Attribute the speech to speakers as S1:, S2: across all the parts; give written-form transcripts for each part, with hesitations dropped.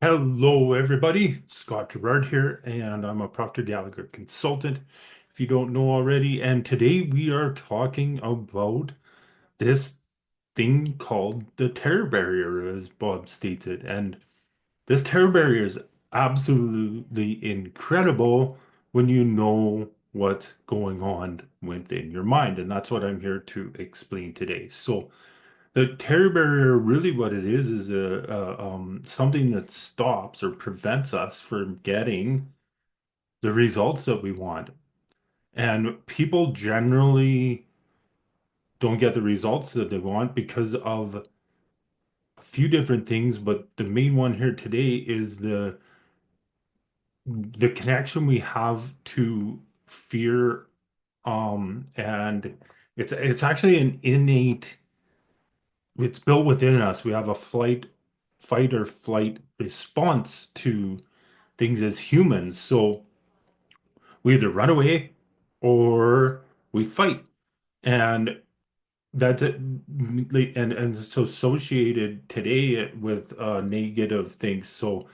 S1: Hello, everybody. Scott Girard here, and I'm a Procter Gallagher consultant, if you don't know already. And today we are talking about this thing called the terror barrier, as Bob states it. And this terror barrier is absolutely incredible when you know what's going on within your mind. And that's what I'm here to explain today. So, the terror barrier, really what it is something that stops or prevents us from getting the results that we want. And people generally don't get the results that they want because of a few different things, but the main one here today is the connection we have to fear, and it's actually an innate. It's built within us. We have a fight or flight response to things as humans. So we either run away or we fight. And that's it. And it's associated today with negative things. So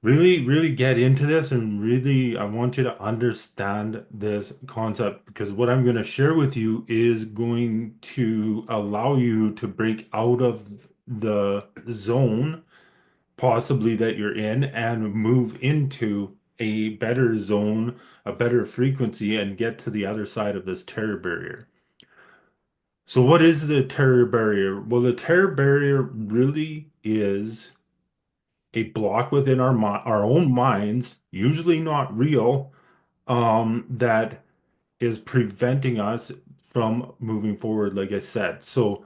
S1: really get into this, and really I want you to understand this concept, because what I'm going to share with you is going to allow you to break out of the zone possibly that you're in and move into a better zone, a better frequency, and get to the other side of this terror barrier. So what is the terror barrier? Well, the terror barrier really is a block within our own minds, usually not real, that is preventing us from moving forward, like I said. So,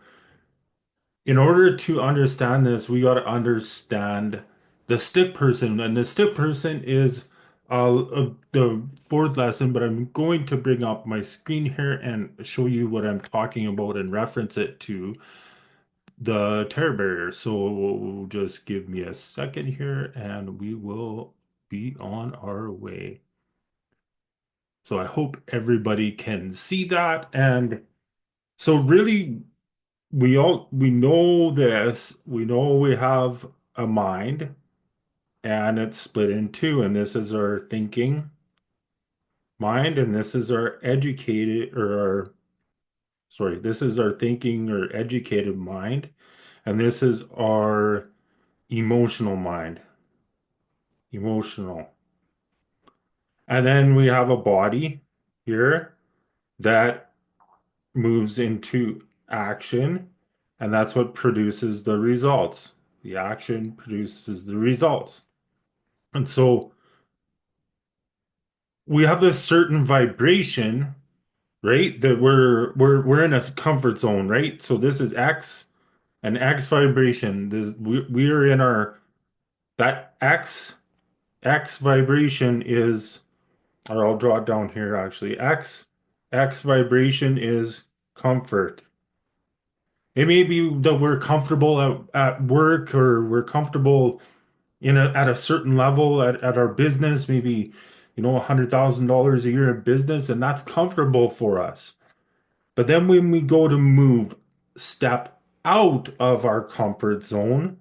S1: in order to understand this, we got to understand the stick person, and the stick person is the fourth lesson. But I'm going to bring up my screen here and show you what I'm talking about and reference it to the terror barrier. So just give me a second here and we will be on our way. So I hope everybody can see that. And so really we know this. We know we have a mind and it's split in two, and this is our thinking mind, and this is our educated or our sorry, this is our thinking or educated mind, and this is our emotional mind. Emotional. And then we have a body here that moves into action, and that's what produces the results. The action produces the results. And so we have this certain vibration, right? That we're in a comfort zone, right? So this is X, an X vibration. We are in our that X vibration is, or I'll draw it down here actually. X vibration is comfort. It may be that we're comfortable at work, or we're comfortable at a certain level at our business, maybe $100,000 a year in business, and that's comfortable for us. But then when we go to step out of our comfort zone,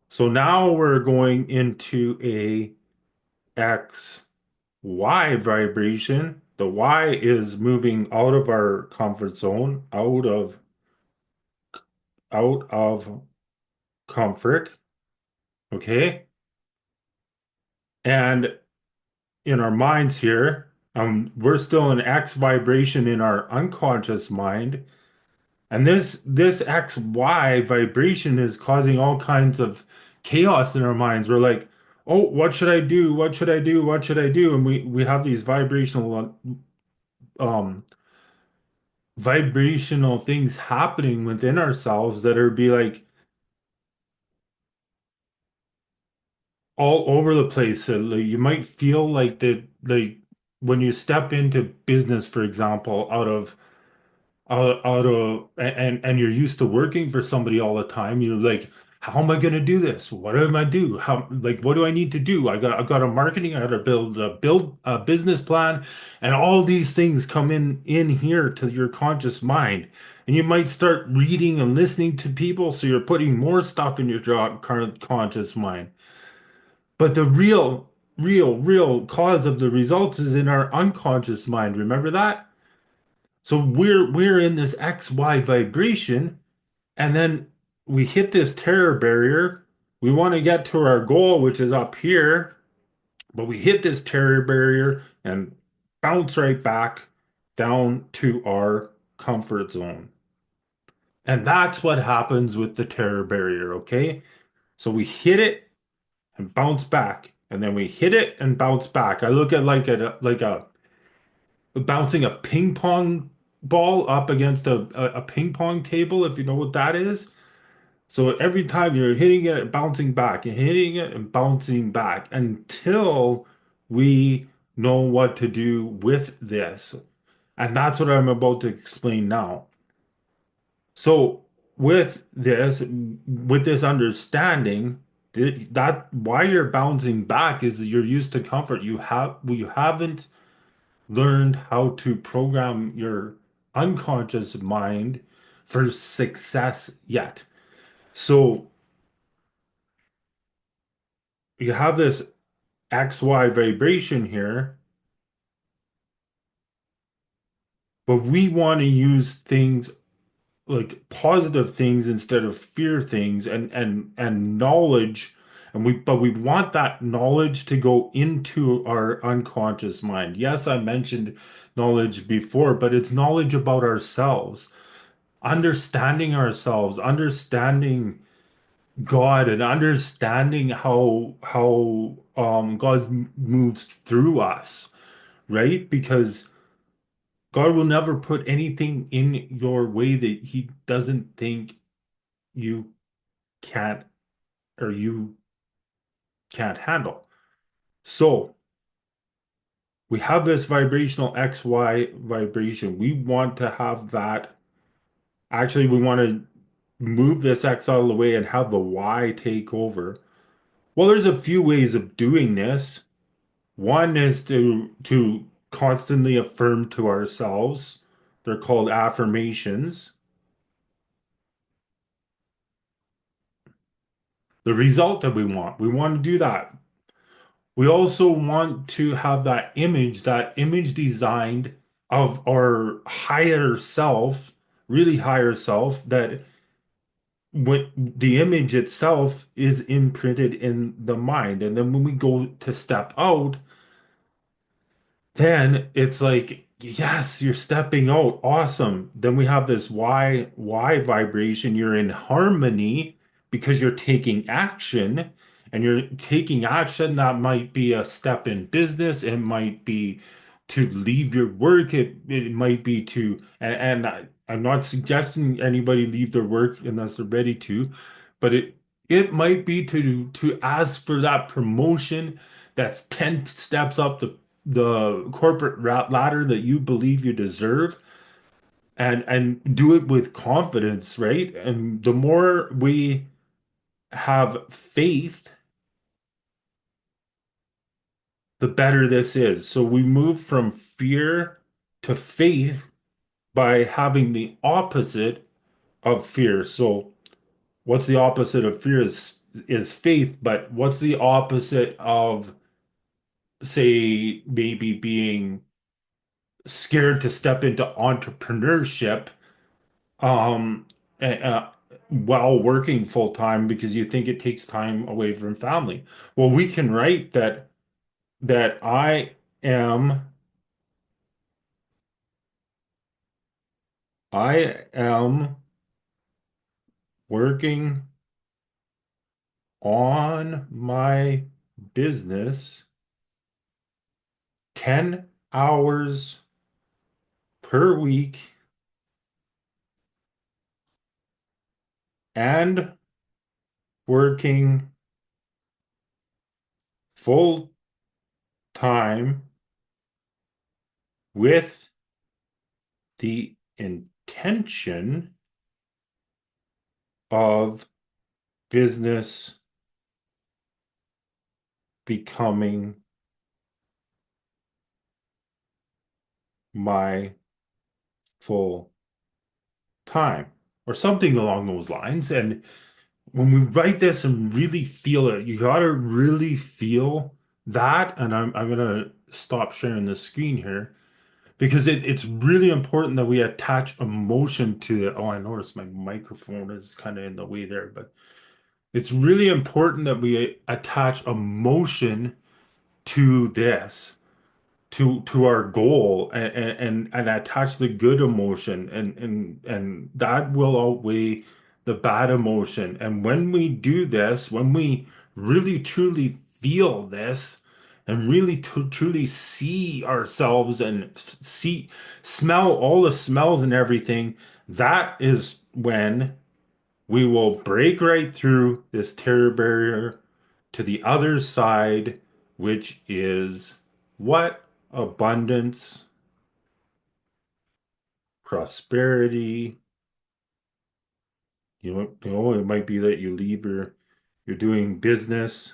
S1: so now we're going into a X Y vibration. The Y is moving out of our comfort zone, out of comfort, okay? And in our minds here, we're still in X vibration in our unconscious mind, and this XY vibration is causing all kinds of chaos in our minds. We're like, oh, what should I do? What should I do? What should I do? And we have these um vibrational things happening within ourselves that are be like all over the place. Like, you might feel like that, like when you step into business, for example, out of and you're used to working for somebody all the time. You're like, how am I going to do this? What am I do? How, like, what do I need to do? I got a marketing. I got to build a business plan, and all these things come in here to your conscious mind. And you might start reading and listening to people, so you're putting more stuff in your current conscious mind. But the real cause of the results is in our unconscious mind. Remember that? So we're in this XY vibration, and then we hit this terror barrier. We want to get to our goal, which is up here, but we hit this terror barrier and bounce right back down to our comfort zone. And that's what happens with the terror barrier, okay? So we hit it and bounce back, and then we hit it and bounce back. I look at like a bouncing a ping pong ball up against a ping pong table, if you know what that is. So every time you're hitting it and bouncing back and hitting it and bouncing back until we know what to do with this. And that's what I'm about to explain now. So with this understanding, that why you're bouncing back is you're used to comfort. You haven't learned how to program your unconscious mind for success yet. So you have this XY vibration here, but we want to use things like positive things instead of fear things and knowledge, and we want that knowledge to go into our unconscious mind. Yes, I mentioned knowledge before, but it's knowledge about ourselves, understanding ourselves, understanding God, and understanding how God moves through us, right? Because God will never put anything in your way that he doesn't think you can't or you can't handle. So we have this vibrational XY vibration. We want to have that. Actually, we want to move this X out of the way and have the Y take over. Well, there's a few ways of doing this. One is to constantly affirm to ourselves. They're called affirmations. The result that we want. We want to do that. We also want to have that image designed of our higher self, really higher self, that what the image itself is imprinted in the mind. And then when we go to step out, then it's like, yes, you're stepping out. Awesome. Then we have this Y vibration. You're in harmony because you're taking action, and you're taking action. That might be a step in business. It might be to leave your work. It might be to, I'm not suggesting anybody leave their work unless they're ready to, but it might be to ask for that promotion that's 10 steps up the corporate ladder that you believe you deserve, and do it with confidence, right? And the more we have faith, the better this is. So we move from fear to faith by having the opposite of fear. So what's the opposite of fear is faith, but what's the opposite of, say, maybe being scared to step into entrepreneurship, um while working full time because you think it takes time away from family? Well, we can write that am I am working on my business 10 hours per week and working full time with the intention of business becoming my full time or something along those lines. And when we write this and really feel it, you gotta really feel that. And I'm gonna stop sharing the screen here because it's really important that we attach emotion to it. Oh, I noticed my microphone is kind of in the way there, but it's really important that we attach emotion to this, to our goal, and attach the good emotion, and that will outweigh the bad emotion. And when we do this, when we really truly feel this and really truly see ourselves and see smell all the smells and everything, that is when we will break right through this terror barrier to the other side, which is what? Abundance, prosperity. It might be that you leave you're doing business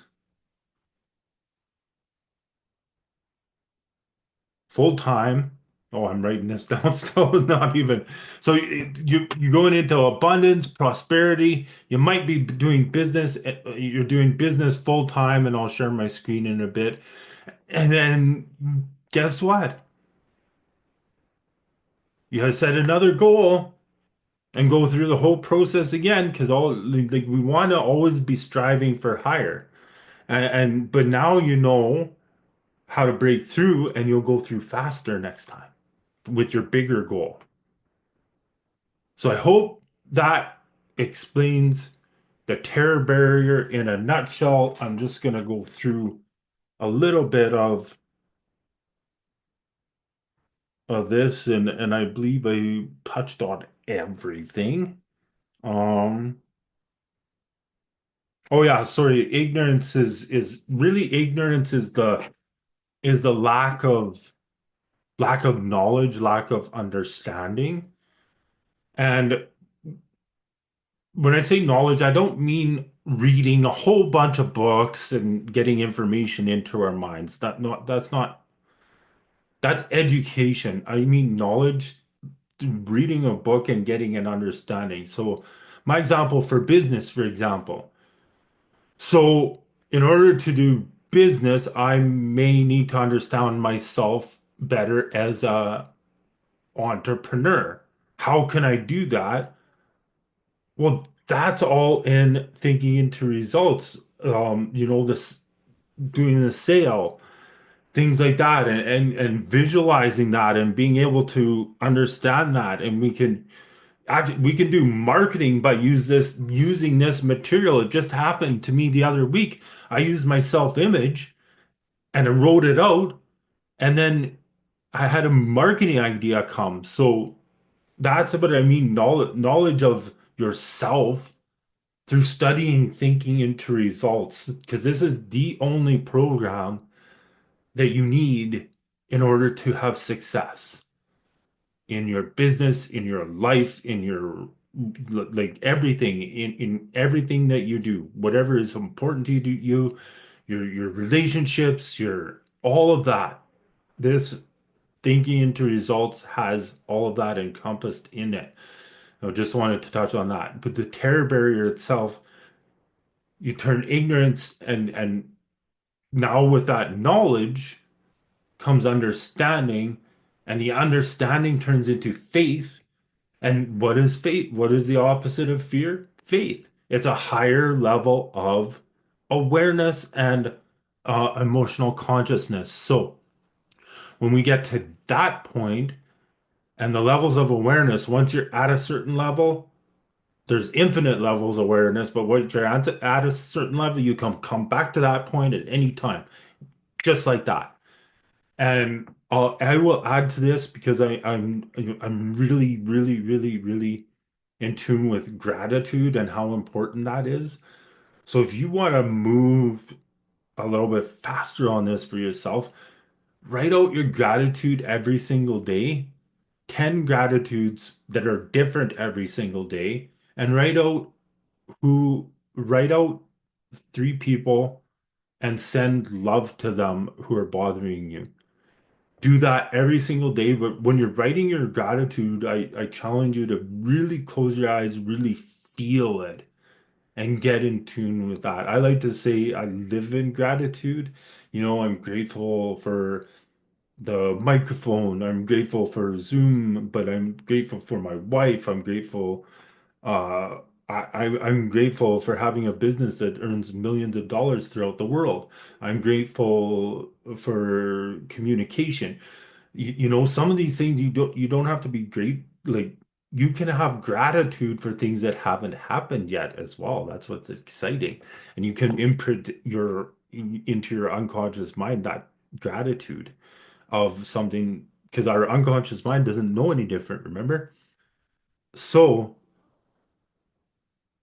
S1: full time. Oh, I'm writing this down still, not even. So you're going into abundance, prosperity. You might be doing business. You're doing business full time, and I'll share my screen in a bit. And then guess what? You gotta set another goal and go through the whole process again because all like we want to always be striving for higher. And but now you know how to break through and you'll go through faster next time with your bigger goal. So I hope that explains the terror barrier in a nutshell. I'm just gonna go through a little bit of this and I believe I touched on everything. Um Oh yeah, sorry. Ignorance is the lack of knowledge, lack of understanding. And when I say knowledge, I don't mean reading a whole bunch of books and getting information into our minds. That's not that's education. I mean knowledge, reading a book and getting an understanding. So my example for business, for example. So, in order to do business, I may need to understand myself better as a entrepreneur. How can I do that? Well, that's all in thinking into results. This doing the sale, things like that, and visualizing that and being able to understand that, and we can do marketing by using this material. It just happened to me the other week. I used my self-image and I wrote it out, and then I had a marketing idea come. So that's what I mean, knowledge of yourself through studying, thinking into results, because this is the only program that you need in order to have success in your business, in your life, in your like everything, in everything that you do, whatever is important to you, your relationships, your all of that. This thinking into results has all of that encompassed in it. I just wanted to touch on that. But the terror barrier itself, you turn ignorance and now with that knowledge comes understanding, and the understanding turns into faith. And what is faith? What is the opposite of fear? Faith. It's a higher level of awareness and emotional consciousness. So when we get to that point and the levels of awareness, once you're at a certain level, there's infinite levels of awareness, but once you're at a certain level, you come back to that point at any time, just like that. And I will add to this because I'm really, really, really, really in tune with gratitude and how important that is. So if you want to move a little bit faster on this for yourself, write out your gratitude every single day, 10 gratitudes that are different every single day, and write out three people and send love to them who are bothering you. do that every single day. But when you're writing your gratitude, I challenge you to really close your eyes, really feel it, and get in tune with that. I like to say I live in gratitude. I'm grateful for the microphone. I'm grateful for Zoom, but I'm grateful for my wife. I'm grateful. Uh, I'm grateful for having a business that earns millions of dollars throughout the world. I'm grateful for communication. Some of these things you don't have to be great. Like you can have gratitude for things that haven't happened yet as well. That's what's exciting. And you can imprint into your unconscious mind that gratitude of something because our unconscious mind doesn't know any different, remember? So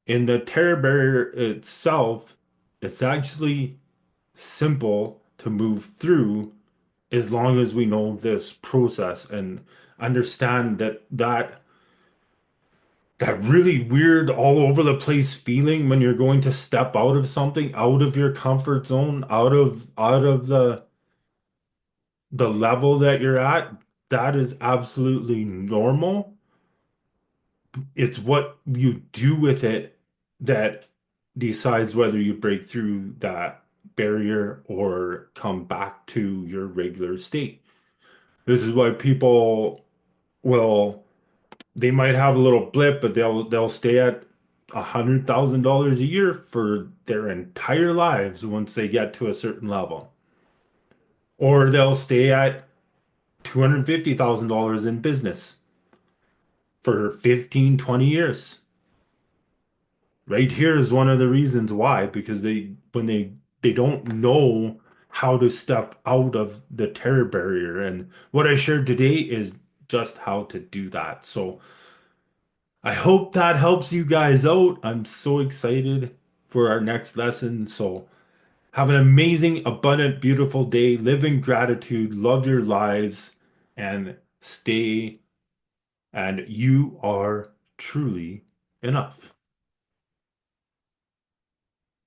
S1: in the terror barrier itself, it's actually simple to move through as long as we know this process and understand that really weird all over the place feeling when you're going to step out of something, out of your comfort zone, out of the level that you're at, that is absolutely normal. It's what you do with it that decides whether you break through that barrier or come back to your regular state. This is why people will they might have a little blip, but they'll stay at $100,000 a year for their entire lives once they get to a certain level. Or they'll stay at $250,000 in business for 15, 20 years. Right here is one of the reasons why, because they don't know how to step out of the terror barrier. And what I shared today is just how to do that. So I hope that helps you guys out. I'm so excited for our next lesson. So have an amazing, abundant, beautiful day. Live in gratitude, love your lives, and stay. And you are truly enough.